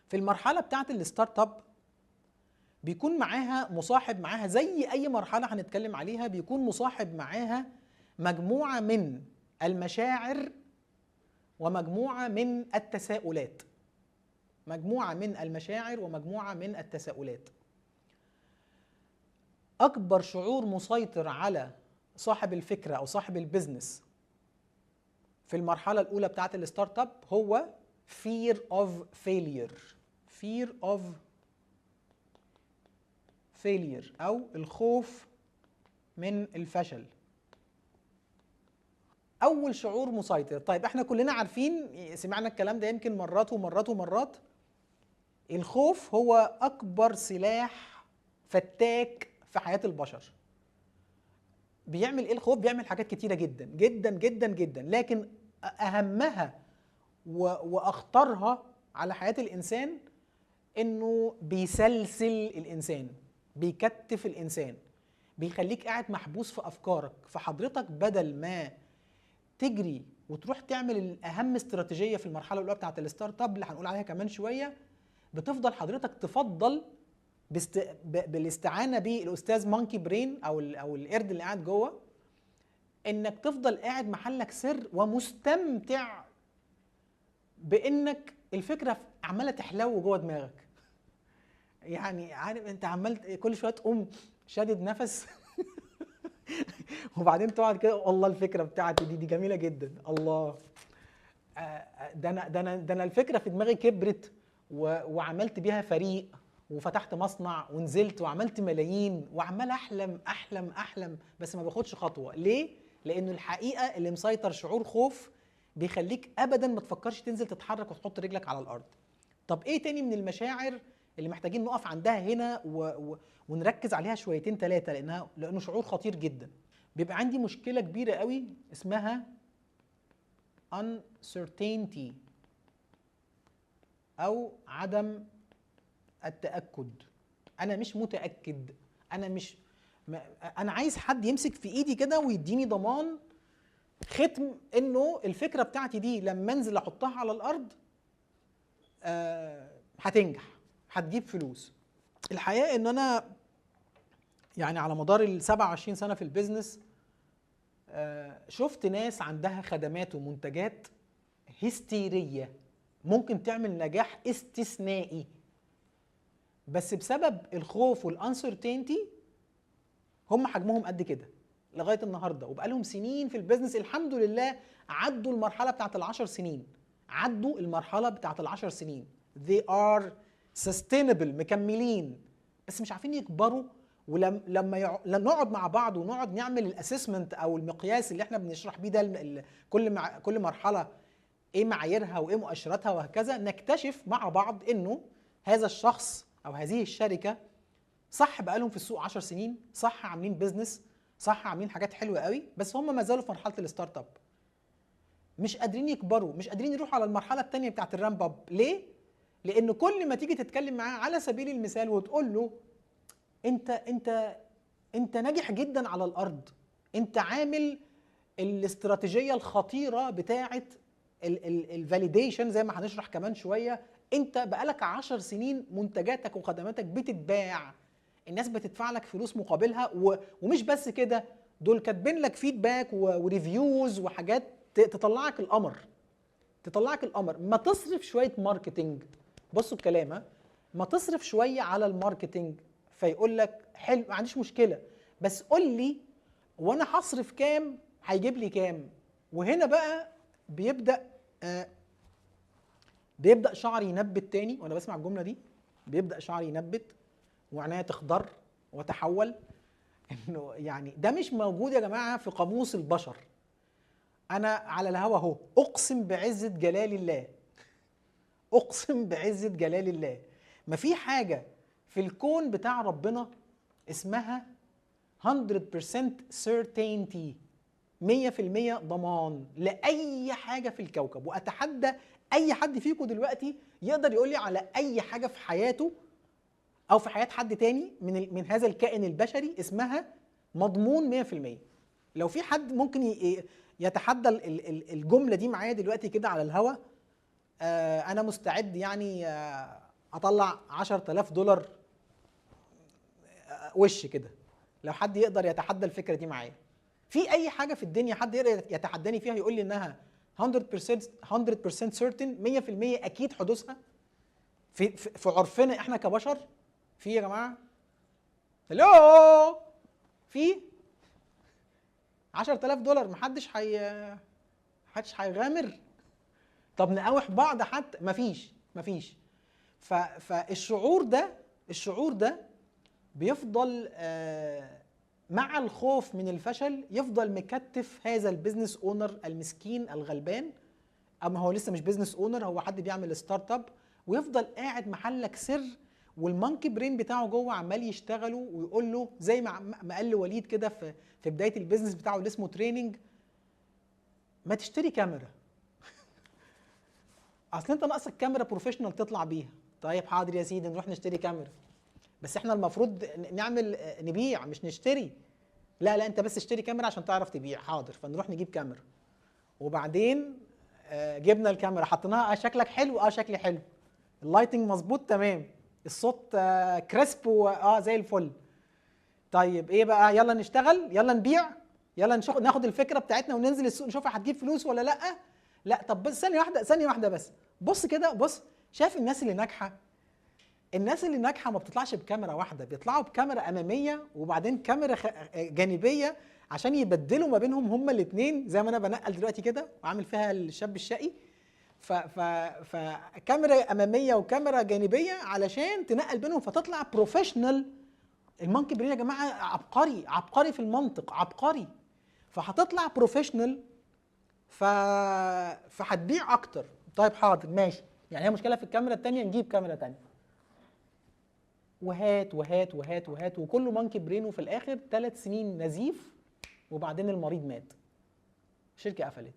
في المرحله بتاعه الستارت اب بيكون معاها مصاحب معاها زي اي مرحله هنتكلم عليها، بيكون مصاحب معاها مجموعه من المشاعر ومجموعه من التساؤلات. مجموعه من المشاعر ومجموعه من التساؤلات. اكبر شعور مسيطر على صاحب الفكره او صاحب البيزنس في المرحله الاولى بتاعه الستارت اب هو fear of failure. fear of failure او الخوف من الفشل. اول شعور مسيطر. طيب احنا كلنا عارفين، سمعنا الكلام ده يمكن مرات ومرات ومرات، الخوف هو اكبر سلاح فتاك في حياة البشر. بيعمل ايه الخوف؟ بيعمل حاجات كتيرة جدا جدا جدا جدا، لكن اهمها واخطرها على حياة الانسان انه بيسلسل الانسان، بيكتف الانسان، بيخليك قاعد محبوس في افكارك. فحضرتك بدل ما تجري وتروح تعمل اهم استراتيجيه في المرحله الاولى بتاعه الستارت اب اللي هنقول عليها كمان شويه، بتفضل حضرتك تفضل بالاستعانه بالاستاذ مونكي برين او القرد اللي قاعد جوه، انك تفضل قاعد محلك سر ومستمتع بانك الفكره عماله تحلو جوه دماغك. يعني عارف انت عمال كل شويه تقوم شادد نفس وبعدين تقعد كده، والله الفكره بتاعتي دي جميله جدا، الله ده انا الفكره في دماغي كبرت وعملت بيها فريق وفتحت مصنع ونزلت وعملت ملايين وعمال احلم احلم احلم، بس ما باخدش خطوه. ليه؟ لانه الحقيقه اللي مسيطر شعور خوف بيخليك ابدا ما تفكرش تنزل تتحرك وتحط رجلك على الارض. طب ايه تاني من المشاعر اللي محتاجين نقف عندها هنا ونركز عليها شويتين ثلاثه، لانه شعور خطير جدا. بيبقى عندي مشكله كبيره قوي اسمها uncertainty او عدم التاكد. انا مش متاكد، انا عايز حد يمسك في ايدي كده ويديني ضمان ختم انه الفكره بتاعتي دي لما انزل احطها على الارض هتنجح، هتجيب فلوس. الحقيقه ان انا يعني على مدار ال 27 سنه في البيزنس شفت ناس عندها خدمات ومنتجات هستيريه ممكن تعمل نجاح استثنائي، بس بسبب الخوف والانسرتينتي هم حجمهم قد كده لغايه النهارده، وبقالهم سنين في البيزنس الحمد لله عدوا المرحله بتاعت ال10 سنين، عدوا المرحله بتاعت ال10 سنين. they are sustainable، مكملين، بس مش عارفين يكبروا. ولما نقعد مع بعض ونقعد نعمل الاسسمنت او المقياس اللي احنا بنشرح بيه ده كل مرحله ايه معاييرها وايه مؤشراتها وهكذا، نكتشف مع بعض انه هذا الشخص او هذه الشركه صح بقالهم في السوق 10 سنين، صح عاملين بيزنس، صح عاملين حاجات حلوه قوي، بس هم ما زالوا في مرحله الستارت اب، مش قادرين يكبروا، مش قادرين يروحوا على المرحله الثانيه بتاعه الرامب اب. ليه؟ لان كل ما تيجي تتكلم معاه على سبيل المثال وتقول له انت ناجح جدا على الارض، انت عامل الاستراتيجيه الخطيره بتاعه الفاليديشن زي ما هنشرح كمان شويه، انت بقالك 10 سنين منتجاتك وخدماتك بتتباع، الناس بتدفع لك فلوس مقابلها، ومش بس كده، دول كاتبين لك فيدباك وريفيوز وحاجات تطلعك القمر، تطلعك القمر. ما تصرف شويه ماركتنج، بصوا الكلام، ما تصرف شويه على الماركتنج. فيقول لك حلو ما عنديش مشكله، بس قول لي وانا هصرف كام هيجيب لي كام. وهنا بقى بيبدا شعري ينبت تاني وانا بسمع الجمله دي، بيبدا شعري ينبت وعناية تخضر وتحول، انه يعني ده مش موجود يا جماعه في قاموس البشر. انا على الهوا اهو اقسم بعزه جلال الله، اقسم بعزه جلال الله، ما في حاجه في الكون بتاع ربنا اسمها 100% certainty، 100% ضمان لاي حاجه في الكوكب. واتحدى اي حد فيكم دلوقتي يقدر يقول لي على اي حاجه في حياته او في حياه حد تاني من هذا الكائن البشري اسمها مضمون 100%. لو في حد ممكن يتحدى الجمله دي معايا دلوقتي كده على الهوا، انا مستعد يعني اطلع $10,000 وش كده. لو حد يقدر يتحدى الفكره دي معايا، في اي حاجه في الدنيا حد يقدر يتحداني فيها يقول لي انها 100% certain 100% اكيد حدوثها في عرفنا احنا كبشر؟ في يا جماعه؟ هلو؟ في $10,000 محدش هيغامر؟ طب نقاوح بعض حتى؟ مفيش. فالشعور ده بيفضل مع الخوف من الفشل يفضل مكتف هذا البيزنس اونر المسكين الغلبان، اما هو لسه مش بيزنس اونر، هو حد بيعمل ستارت اب، ويفضل قاعد محلك سر، والمونكي برين بتاعه جوه عمال يشتغله ويقول له زي ما قال وليد كده في بدايه البيزنس بتاعه اللي اسمه تريننج: ما تشتري كاميرا. اصل انت ناقصك كاميرا بروفيشنال تطلع بيها. طيب حاضر يا سيدي نروح نشتري كاميرا، بس احنا المفروض نبيع مش نشتري. لا انت بس اشتري كاميرا عشان تعرف تبيع. حاضر، فنروح نجيب كاميرا، وبعدين جبنا الكاميرا حطيناها. شكلك حلو؟ شكلي حلو. اللايتنج مظبوط تمام، الصوت كريسب زي الفل. طيب ايه بقى؟ يلا نشتغل، يلا نبيع، يلا ناخد الفكره بتاعتنا وننزل السوق نشوفها هتجيب فلوس ولا لا. طب بس ثانيه واحده بس، بص كده، بص. شايف الناس اللي ناجحه؟ الناس اللي ناجحه ما بتطلعش بكاميرا واحده، بيطلعوا بكاميرا اماميه وبعدين كاميرا جانبيه عشان يبدلوا ما بينهم هما الاثنين، زي ما انا بنقل دلوقتي كده وعامل فيها الشاب الشقي. فكاميرا اماميه وكاميرا جانبيه علشان تنقل بينهم فتطلع بروفيشنال. المونكي برين يا جماعه عبقري في المنطق، عبقري. فهتطلع بروفيشنال فهتبيع اكتر. طيب حاضر ماشي، يعني هي مشكله في الكاميرا الثانيه، نجيب كاميرا ثانيه. وهات وكله مونكي برين، وفي الاخر 3 سنين نزيف، وبعدين المريض مات، الشركه قفلت.